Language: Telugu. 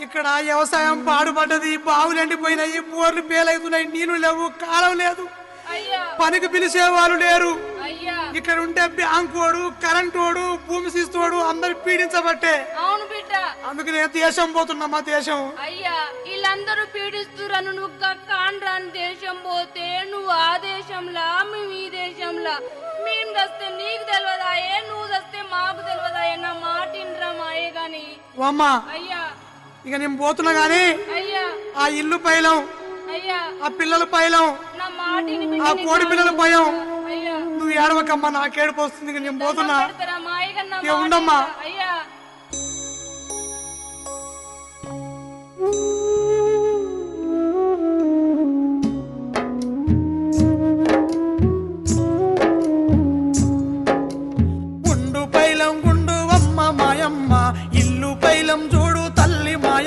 ఇక్కడ వ్యవసాయం పాడుపడ్డది, బావులు ఎండిపోయినాయి, బోర్లు పేలవుతున్నాయి, నీళ్లు లేవు, కాలం లేదు, పనికి పిలిచే వాళ్ళు లేరు. ఇక్కడ ఉంటే బ్యాంకు వాడు, కరెంటు వాడు, భూమి శిస్తోడు అందరు పీడించబట్టే. అవును బిడ్డ, అందుకు నేను దేశం పోతున్నా. మా దేశం అయ్యా వీళ్ళందరూ పీడిస్తురను. నువ్వు కాండ్రాని దేశం పోతే నువ్వు ఆ దేశంలా, మేము ఈ దేశంలా. మేము దస్తే నీకు తెలియదాయే, నువ్వు దస్తే మాకు తెలియదాయే. నా మాట ఇంద్రా మాయే గాని అమ్మా. అయ్యా ఇక నేను పోతున్నా గాని అయ్యా ఆ ఇల్లు పైలం, అయ్యా ఆ పిల్లల పైలం, నా మాటిని ఆ కోడి పిల్లల భయం. అయ్యా నువ్వు ఏడవకమ్మా, నాకేడుపు వస్తుంది. నేను పోతున్నా. మాయగన్నా ఉండమ్మా.